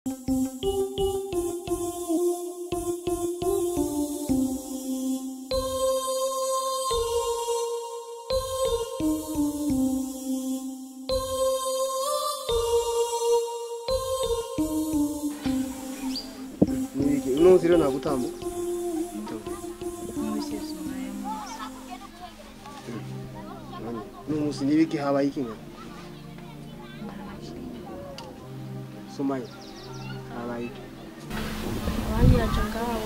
No zero na gutambuka. N'umunsi nibiki habaye ikinga. Somaya. Habaye iki? Abandi yacangawe.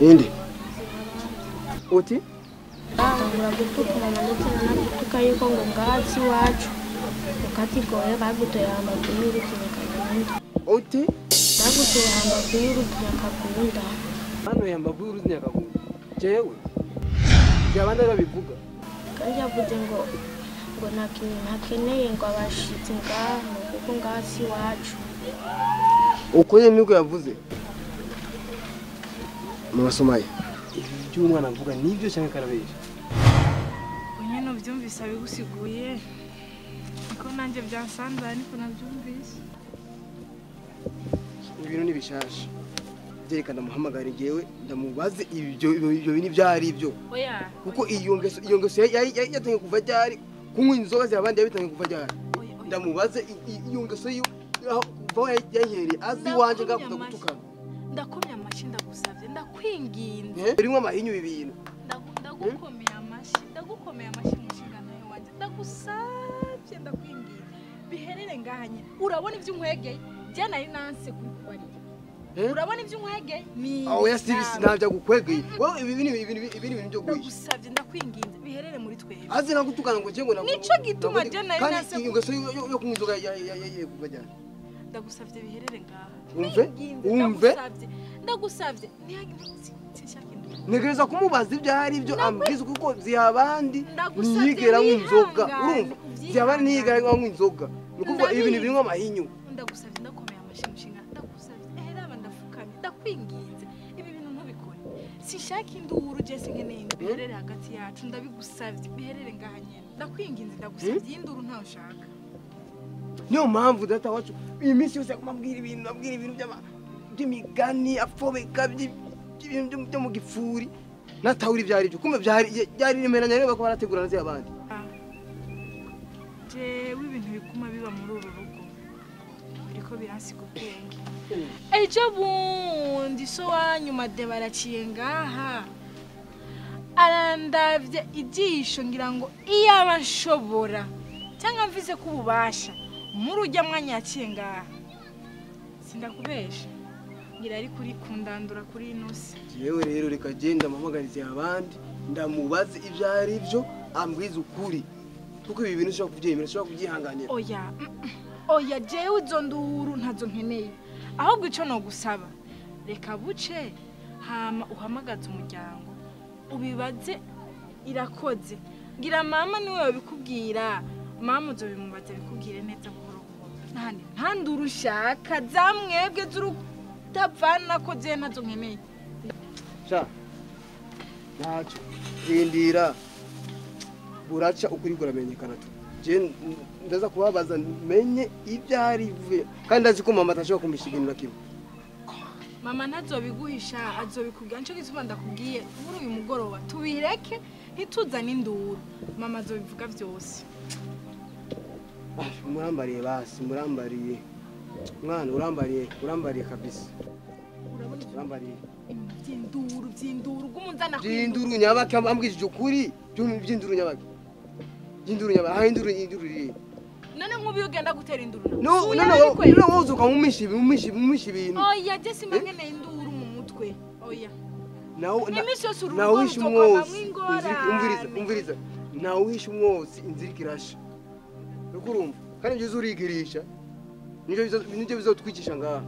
Inde. Uti? Ngura gutuka mama ndetse n'agutuka yuko ngo ngatsi wacu. Ukati goye bagutoye amaguru y'urukirikana. Uti? Bagutoye amaguru y'urukirikana. Hano yambavu y'urukirikana. Jewe. Byabanda babivuga. Kandi yavuze ngo ntakeneye ngo abashitse ngaho kuko ngatsi wacu. Uko niko yavuze. Mama Somaya. Ibyo umwana avuga nibyo cyane karabesha. Nyine ubyumvise abigusiguye. Ko nanjye byansanze ariko nabyumvise. Ibintu nibishasha. Byerekana muhamagara jewe ndamubaze ibyo bini byari ibyo. Oya. Kuko iyo ngeso yatangiye kuva ryari kunywa inzoga z'abandi yabitangiye kuva ryari. Ndamubaze iyo ngeso yo kuva yahereye azi wanje ngakuza gutukana. Ndakomye amashi ndagusavye ndakwinginze. Birimwe amahinyu ibintu. Ndagukomeye amashi mushingano wanje ndagusavye ndakwinginze. Biherere ngahanye. Urabona ivyo nkwegeye? Je nari nanse kubibarira. Urabona ivyo nkwegeye? Ni. Aho yasibisi ntabya gukwegeye. Wowe ibintu byo guhisha. Ndagusavye ndakwinginze biherere muri twebwe. Azi nagutukana ngo jengo nako. Nico gituma je nari nanse. Kandi iyo ngeso yo kunywa inzoga yaye kuva ryari. Ndagusavye biherere ngaha. Umve ndagusavye negereza kumubaza ibyo hari ibyo ambwiza kuko zihabandi niyigera nk'inzoga urumva zihabandi niyigera nk'inzoga nukuvuga ibintu birimo amahinyu. Ndagusavye ndakomeye amashimishinga ndagusavye raba ndafukamye ndakwinginze ibi bintu ntubikore sishaka induru je sinkeneye biherere hagati yacu ndabigusavye biherere ngaha nyene ndakwinginze ndagusavye induru ntaho ushaka. Niyo mpamvu data wacu iyi minsi yose akumabwira ibintu by'imigani afobeka by'ibintu byo mu gifuri natawuri byari byo kumbe byari rimeranya rero ko barategurana zi abandi. Jewe ibintu bikuma biba muri uru rugo biriko biransiga ubwenge. Ejo bundi so wanyuma de baraciye ngaha arandavye ijisho ngira ngo iyaba nshobora cyangwa mvise ko ububasha muri ujya mwanya yaciye ngaha sindakubesha ngira ari kuri kundandura kuri inusi. Yewe rero reka genda mpamagarize abandi ndamubaze ibyo ari byo ambwiza ukuri kuko ibi bintu ushaka kubyemera ushaka kubyihanganira. Oya jewe izo nduru ntazo nkeneye ahubwo ico no gusaba reka buce hama uhamagaza umuryango ubibaze irakoze ngira mama niwe wabikubwira mama uzo bimubaza bikubwire neza buhoro buhoro nta nduru ushaka zamwebwe z'urutavana ko je ntazo nkeneye. Sha nacho rindira buraca ukuri guramenyekana tu je ndaza kubabaza menye ibyo ari vuye kandi azi ko mama atashaka kumishiginira kimwe. Mama ntazobiguhisha azobikubwira nco gituma ndakubwiye muri uyu mugoroba tubireke ntituzane induru mama azobivuga byose. Murambariye basi murambariye mwana urambariye kabisa urambariye byinduru gumunzana byinduru nyabaka ambwije ukuri byinduru nyabaka induru iri none nkubi ugenda gutera induru no wozuka mumishi ibintu. Oya je simangene induru mu mutwe oya nawe wishe umwotsi umviriza nawe wishe umwotsi inzira ikirasha urumva kandi ibyo uzurigirisha nibyo bizotwicisha ngaha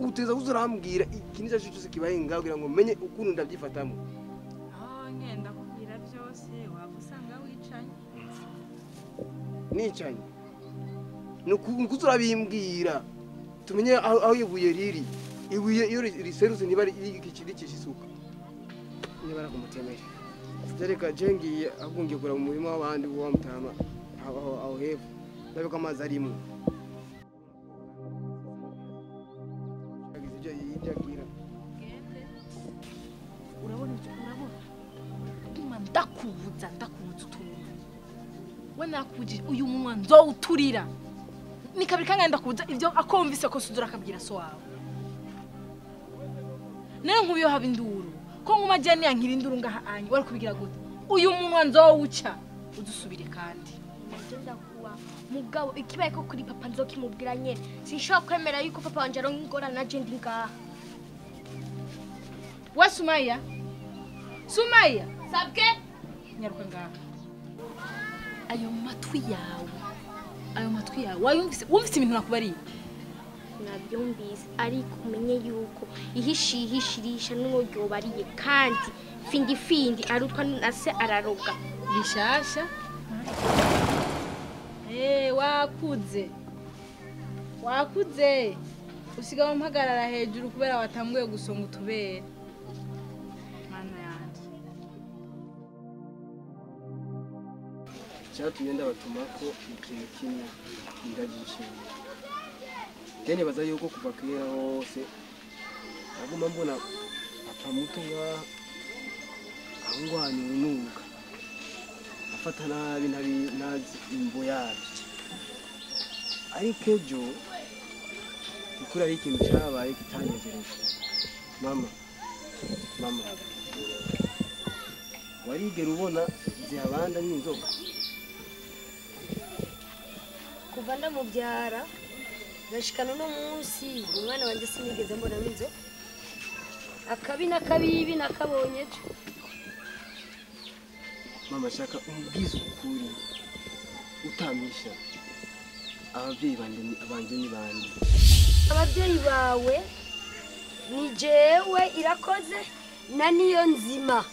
uteza kuzurambwira ikintu cyacu cyose kibaye ngaho kugira ngo menye ukuntu ndabyifatamo. Ngenda kubwira byose waba usanga wicanye nicanye nuko uzurabimbwira tumenye aho ibuye riri ibuye iyo riserutse niba ikikiri cy'isuka niba arakumutsemera reka jengiye agungiye kura mu murima w'abandi wa Mutama aho hepfo ndabika amazi arimo ibyo agira. Urabona tuma ndakubuza utuntu. We nakubujije uyu munwa nzowuturira. Ni kabiri kangahe ndakubuza ibyo akomvise ko suzura akabwira so wawe. Nene nkubiyo haba induru. Ko nguma jani yankira induru ngaha anye wari kubigira gute? Uyu munwa nzowuca udusubire kandi. Ndakuwa mugabo ikibaye ko kuri papa nzokimubwira nyene. Sinshobora kwemera yuko papa wanje aronka ingorane naje ndi ngaha. We Sumaya? Sumaya? Sabwe? Nyaruka ngaha. Ayo matwi yawe wumvise ibintu nakubariye? Nabyumvise ariko umenye yuko ihishirisha n'uwo bariye kandi findi arutwa nase araroga bishasha. Wakuze usigaye mpagarara hejuru kubera watambuye gusonga utubere. Mana yanje cyatumye ndabatumako ikintu kimwe ndagishimye. Kene baza yuko kuva kera hose aguma mbona papa muto angwanya unuka afata nabi nazi imbo yabyo. Ariko ejo ukuri ari ikintu cyabaye kitanyegereje. Mama warigera ubona zihabanda n'inzoka? Kuva ndamubyara gashikana no munsi umwana wanje sinigeze mbona n'inzo akabi n'akabibi nakabonye cyo. Mama shaka umubwiza ukuri utamisha ababyeyi banje ni bande? Ababyeyi bawe ni jewe Irakoze na niyo nzima.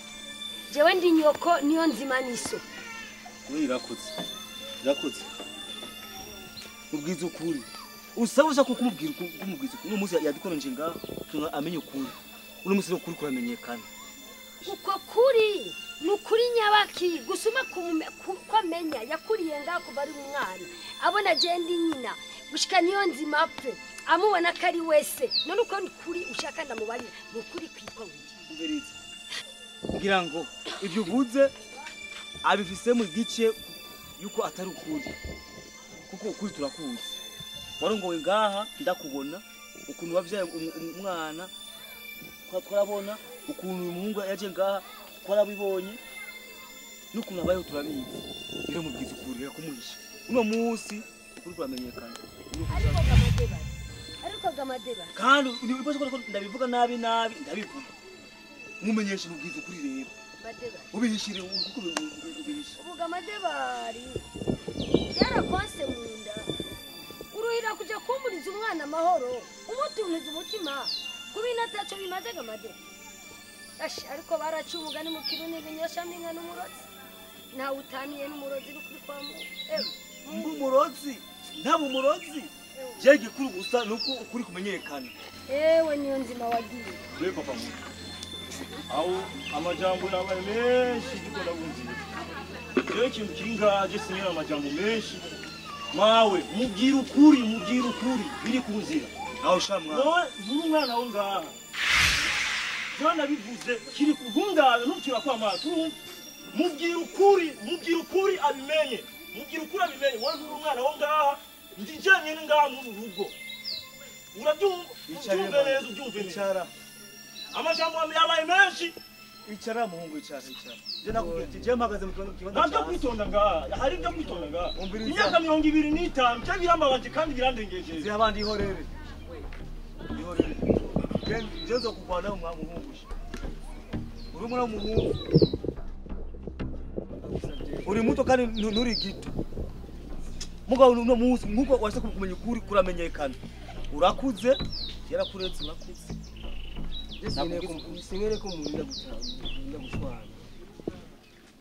Jewe ndi nyoko niyo nzima niso. We Irakoze ubwiza ukuri usabusha ko kumubwira kumubwiza uno muzi yadukoronje ngaho tunga amenye ukuri uno muzi ukuri kuramenyekana. Uko kuri nukuri nyabaki gusuma kwamenya yakuriye ngaho kuva ari umwana abona jendi nyina gushika niyo nzima pe amubona kari wese none uko kuri ushaka ndamubari nukuri kwitwa ngiriza ngira ngo ibyo uvuze abifise mu gice yuko atari ukuri kuko ukuri turakuzi. Warongowe ngaha ndakubona ukuntu wavyaye umwana twarabona ukuntu uyu muhungu yaje ngaha twarabibonye n'ukuntu abayeho turabizi. Rero mubwiza ukuri reka kumuhisha uno munsi ukuri kuramenyekana. ariko gamadeba kandi nibibaje ko ndabivuga nabi ndabivuga mumenyeshe mubwiza ukuri rero badeba ubihishire uko ubihisha ubuga amadebari yarakwase munda uruhira kujya kumburiza umwana amahoro umutuntuza umutima kubina ataco bimaze gamade. Ariko baraca umugani mu kirundi binyosha mbinga n'umurozi nawe utaniye n'umurozi rukuri kwa umurozi ntabwo umurozi je gikuru gusa nuko ukuri kumenyekana. Ewe niyo nzima wagiye we papa mu aho amajambo nabaye menshi giko ndabunziye rero ikintu kingaje sinyera amajambo menshi mawe mubwira ukuri biri kunzira aho shamwa wowe umwana wo ngaha jona bivuze kiri kugungawe ntukira kwa maso mubwira ukuri abimenye wowe umwana wo ngaha ndijanye n'ingaha mu rugo urabyumva neza amajambo yabaye menshi. Icara muhungu icara je nakubwiye ati je mpagaze mu kibanza cyo kwitonda ngaha hari ibyo kwitonda ngaha imyaka 25 cyo birambabaje kandi birandengeje zihabandi ihorere je nzo kugwana muhungu uri mwana w'umuhungu uri muto kandi nuri gito mugabo no munsi nkuko wase kumenya ukuri kuramenyekana urakuze yarakuretse urakuze. Singere ko murinda gushwana.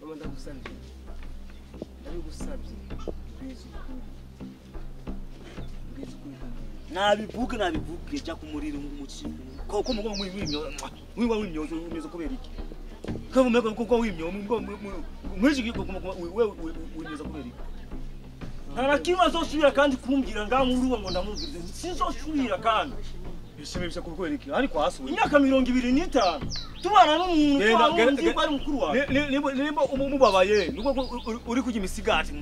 Mama ndagusabye. Ndabigusabye. Nabivuge cya kumurira umuci. Ko mugo wimyozo umeze kubera iki? Ko mumeko ko wimyozo mweje giko wewe wimyozo kubera iki? Ntarakimwe azosubira kandi kumbwira ngamuruwa ngo ndamubwirize. Sinzosubira kandi. Bishime bisha kubikora iki? Ari kwasuye. Imyaka 25 tubana n'umuntu twarundi bari mukuru wawe. Nimba umubabaye nuko uri kujya imisigati.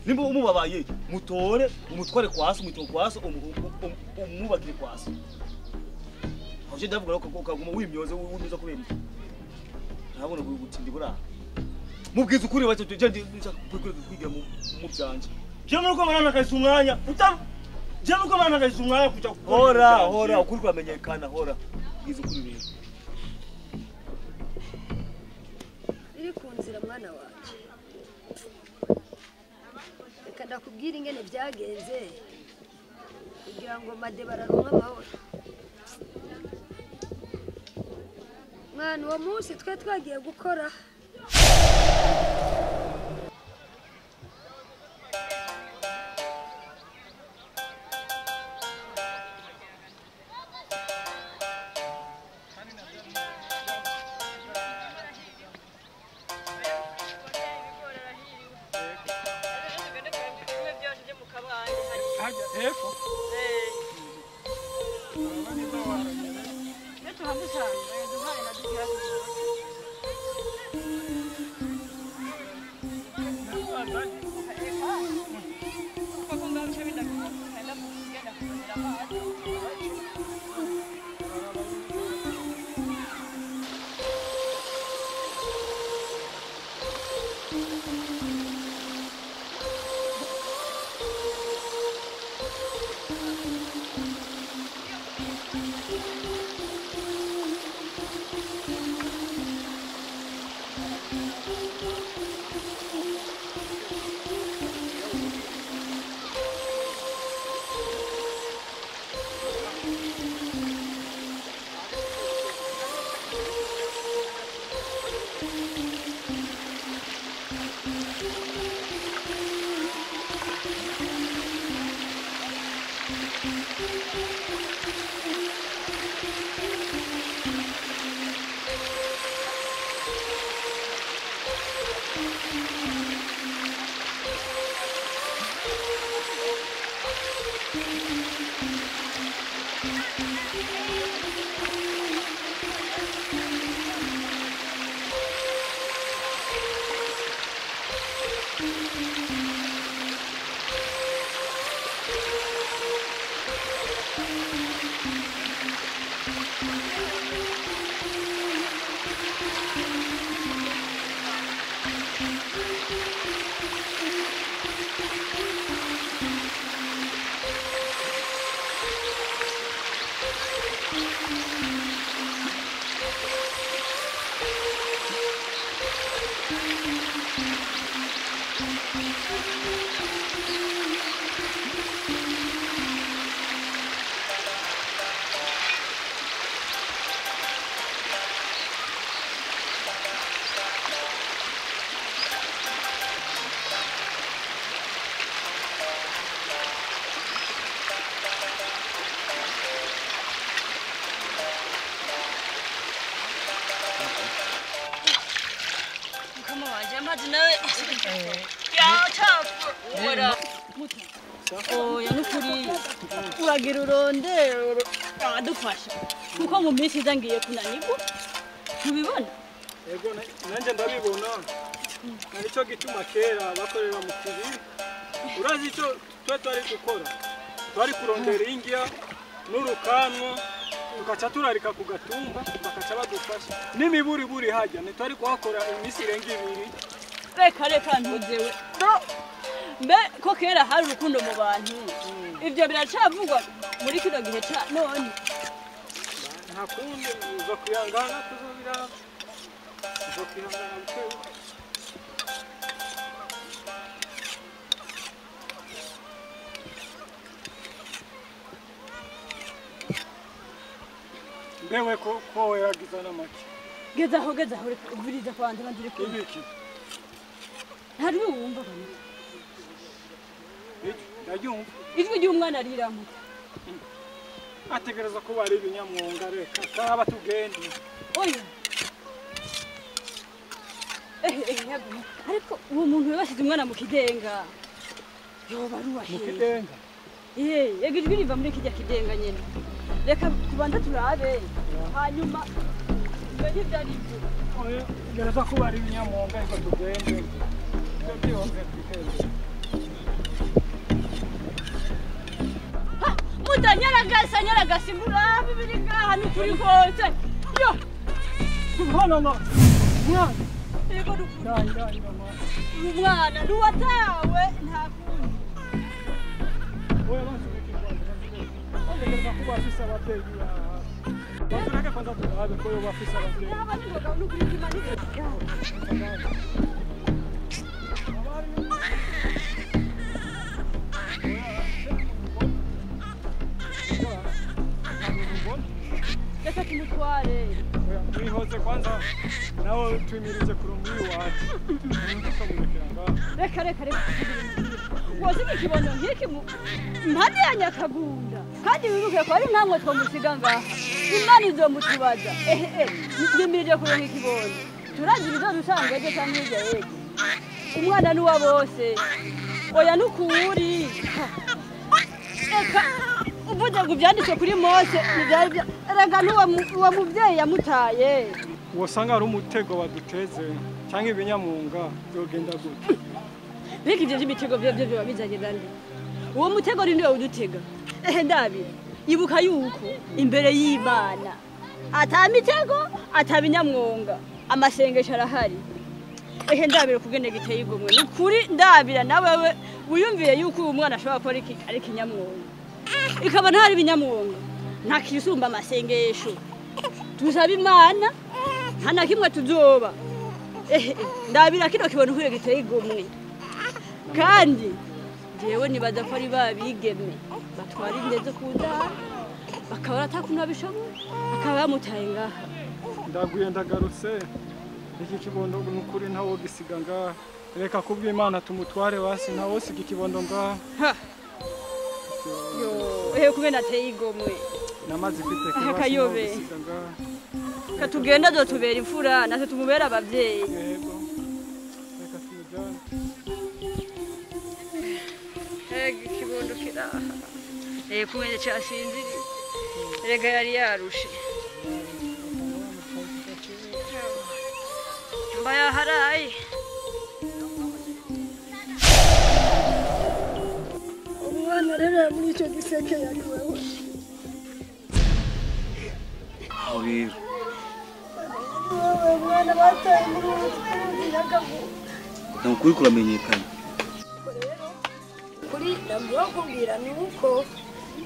Nimba umubabaye mutore umutware kwasi umutore kwasi umubakire kwasi. Aje ndavuga ko kaguma wimyoze wimyoza kubera iki? Ntabona gutindi bura. Mubwiza ukuri bace tugende kwiga mu byanje. Je nuko marana kahise umwanya. Je nuko marana kahise umwanya kuja hora ukuri kwamenyekana hora. Bwiza ukuri rero. iri ku nzira mwana wacu reka ndakubwira ingene byagenze kugira ngo made bararonka amahoro mwana uwo munsi twe twagiye gukora oya nukuri uragira uronde adufasha kuko mu minsi iza ngiye kunanirwa ntubibona Ego nanje ndabibona nicyo gituma kera bakorera mu kibiri urazi icyo twari gukora twari kurondera ingya n'urukanwa tukaca turarika ku gatumba bakaca badufasha n'imiburi buri hajya ntitwari kuhakora iminsi irenga 2 reka ntuzewe mbe ko kera hari urukundo mu bantu ibyo biracavugwa muri kino gihe ca none nta kundi uza kwihangana tuzobira uza kwihangana bitewe mbewe ko weragiza n'amaki gezaho uvuriza kwanje bandire ko ibiki hari wumva bana ndabyumva ijwi ry'umwana ariramo ategereza kuba ari ibinyamwuga reka kaba tugende oya ariko uwo muntu yabashyize umwana mu kidenga yoba ruwahe mu kidenga Ega ijwi riva muri kijya kidenga nyene. Reka kubanza turabe. Hanyuma mbere byari ibyo. Oya, gereza kuba ari ibinyamunga ariko tugende. Byose twiteze. Nyaragasi murabe biri ngaha n'ukuri kose. Yo. Subhanallah. Mwana. Ego dukuri. Mwana. Umwana nuwatawe nta kundi. Oya basubike Rwanda. Gereza kuba afise ababyeyi. Batureke kwanza turabe ko yo bafise ababyeyi. Aba ni ngoga n'ukuri kimanike. Reka tumutware. Mwihoze kwanza nawe twimirize kurungu iwacu. Reka. Wose ikibondo nk'iki mpande ya Nyakagunda. Kandi wibuke ko ari namwe twamusiga ngaha. Imana izomutubaza. Nimirije kurungu ikibondo. Turagira izo dusanga ejo cyangwa hirya yejo. Umwana ni wa bose. Oya nukuri. Reka uvuze ngo byanditswe kuri Mose ntibyari erega n'uwo mubyeyi yamutaye. Wosanga ari umutego baduteze cyangwa ibinyamunga byogenda gute? Biki ivyo by'imitego byo bizanye nande? Uwo mutego ni ndiwe udutega. Ndabira. Ibuka yuko imbere y'Imana ata mitego atabinyamwonga amasengesho arahari. Ndabira kugende giteye igomwe. Nukuri ndabira nawe wiyumviye yuko uwo mwana ashobora kuba ari kinyamwonga. Ikaba ntari binyamwonga nta kisumba amasengesho tuzaba Imana nta na kimwe tuzoba ndabira kino kibona uhuye giteye igomwe kandi jewe nibaza ko ari babigeme batwara indeze kundara bakaba atakuntu abishoboye bakaba bamutaye ngaha ndaguye ndagarutse iki kibondo n'ukuri ntawo gisiga ngaha reka kubw'Imana tumutware basi ntawo siga ikibondo ngaha Yo, kugenda ateye igomwe. Namaze kwiteka Akayobe. Katugenda dotubera imfura natwe tumubera abavyeyi. Yego. Reka tujane. Kibondo kiraha. Kumenya cyasinziri. Rega yari yarushe. Mbaya harayi. Umwana rero muri icyo giseke yari wewe. Aho rero. Umwana bataye muri uruzi Nyakavu. Nukuri kuramenyekana. Kuri ndambiwe kumbwira ni uko.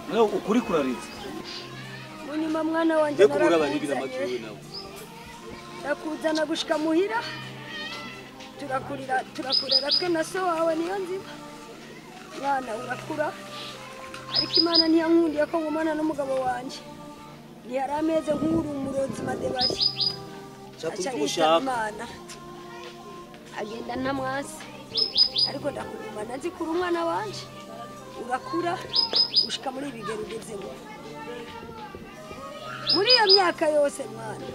Nawe ukuri kuraritse. Munyuma mwana wanje narakuzanye. Nakuzana gushika muhira. Turakurira twe na so wawe niyo nzima. Mwana urakura ariko Imana ntiyankundiye ko ngumana n'umugabo wanje ntiyari ameze nk'uri umurozi madebari gushaka Imana agenda ntamwasi ariko ndakurumana nzi kuri umwana wanje urakura ushika muri ibigero ugezemo muri iyo myaka yose mwana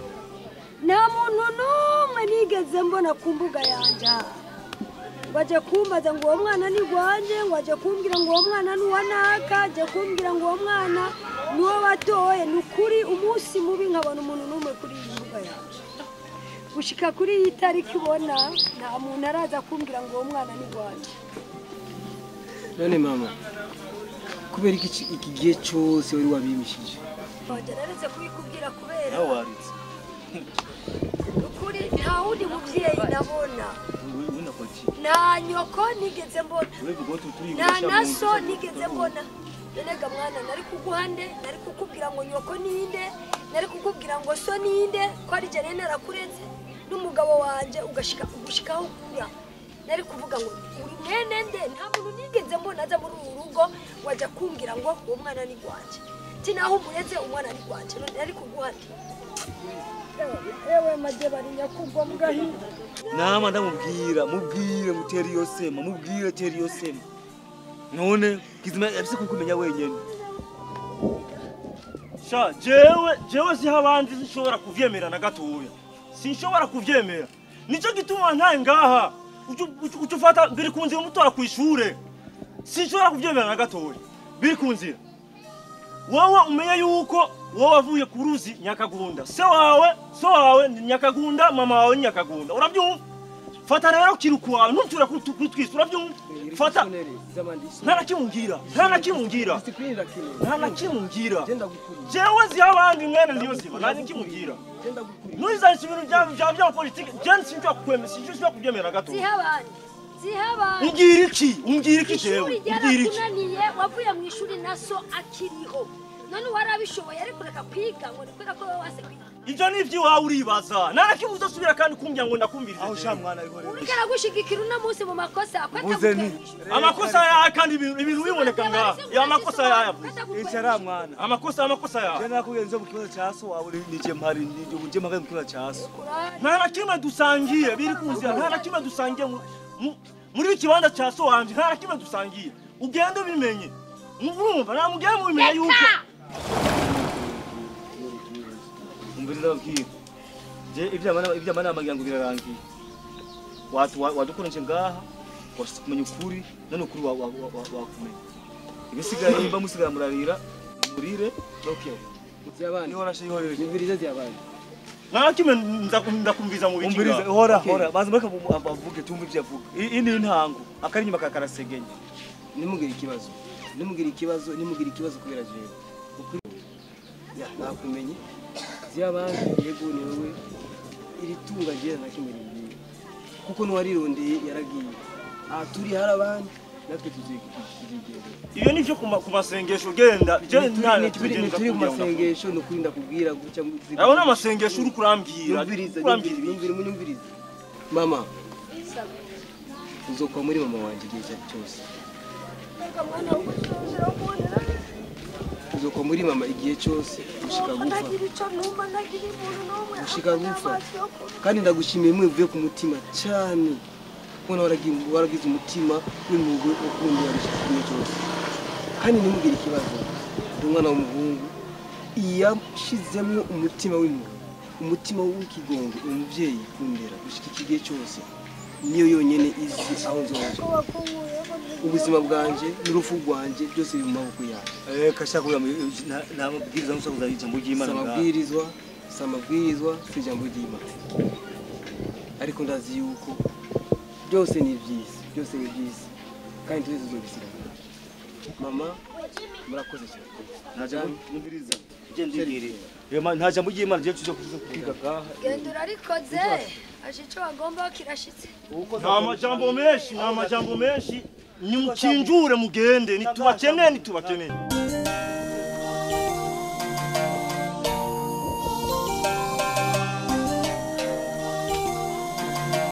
nta muntu n'umwe nigeze mbona ku mbuga yanje waje kumbaza ngo uwo mwana ni gwanje waje kumbwira ngo uwo mwana ni wanaka je kumbwira ngo uwo mwana ni wo batoye nukuri umunsi mubi nkabona umuntu n'umwe kuri iyi mbuga yaje gushika kuri iyi tariki ubona nta muntu araza kumbwira ngo uwo mwana ni gwanje none mama kubera iki gihe cyose wari wabimishije wagerereze kubikubwira kubera nawe waritse nukuri nta wundi muvyeyi ndabona nta nyoko nigeze mbona nta naso nigeze mbona erega mwana nari kuguhande nari kukubwira ngo nyoko ninde nari kukubwira ngo so ninde ko ari je narakureze n'umugabo wanje ugushikaho kuya nari kuvuga ngo uri mwene nde nta muntu nigeze mbona aza muri uru rugo waje kumbwira ngo uwo mwana ni gwanje ti naho umureze umwana ni gwanje nari kuguhande ewe maje bari nyakugwa mugahinda nama ndamubwira muteri yosema mubwira teri yosema none kizima yabise kukumenya wenyene sha jewe si habandi zishobora kuvyemera na gatoya sinshobora kuvyemera nico gituma ntaye ngaha ucufata mbere kunzi umutora kwishure sinshobora kuvyemera na gatoya biri ku nzira wowe umenye yuko wowe wavuye ku ruzi Nyakagunda so wawe ni Nyakagunda mama wawe ni Nyakagunda urabyumva fata rero kiruku wawe ntutura kutwisa urabyumva fata nta nakimungira jewe ziyabandi mwene niyo ziba nta nakimungira nuizansi ibintu bya politiki je sinjya kukwemera sinjya kubyemera gato Zihabandi umbwira iki jewe yarakunaniye wavuye mu ishuri naso akiriho none warabishoboye ariko reka kwiga ngo nikora ko wase kwiga ivyo nivyo wawe uribaza narakibuza asubira kandi kumbya ngo ndakumvirize aho sha mwana ihorere urikara gushigikira una munsi mu makosa amakosa ya kandi ibintu biboneka ngaha ya amakosa ya icara mwana amakosa ya je nakugenze mu kibazo cyaso wawe nije mpari nije uje mpaka mu kibazo cyaso nta nakimwe dusangiye biri kunzira nta nakimwe dusangiye muri ikibanza cya so wanje nta nakimwe dusangiye ugende bimenye murumva namugeye mu bimenye yuko umbirira babwira je ivyamana amagira ngo birarangiye wadukoreshe ngaha kumenya ukuri none ukuri wakumenya ibisigaye imba musigara murarira murire okay Ziyabandi niho rashe ihorere nibiriza ziyabandi nakimwe ndakumviza mu biki umbiriza hora baza mureka bavuge tumva ivyo avuga ini intango akari nyuma kakarasegenye nimugire ikibazo kubera jewe ya nakumenye ziyabandi yego ni wowe iri tunga je nakimiriye kuko nwarirondeye yaragiye turi harabandi natwe tuzigenda iyo nivyo ku masengesho genda je ntana turi ku masengesho no kurinda kubwira guca aho na masengesho uri kurambwira munyumvirize mama uzokwa muri mama wanje igihe cyose uzokwa muri mama igihe cyose gushika gupfa kandi ndagushimiye mwe vuye ku mutima cyane kubona waragize umutima w'impuhwe ukunda igihe cyose kandi nimugire ikibazo umwana w'umuhungu yashizemo umutima w'impuhwe umutima w'ikigongo umuvyeyi kundera gushika igihe cyose niyo yonyene izi aho nzoje ubuzima bwanje n'urufu rwanje byose biri mu maboko yawe kashaka kuya namabwiriza nsoza ijambo ry'Imana samabwirizwa si ijambo ry'Imana ariko ndazi yuko byose ni byiza kandi tuzi zobisiga mama murakoze cyane najamubiriza gendire nta jambo ry'Imana je tuzo kwiga gaha genda urarikoze ashico bagomba kirashitse nta majambo menshi nimukinjure mugende nitubakeneye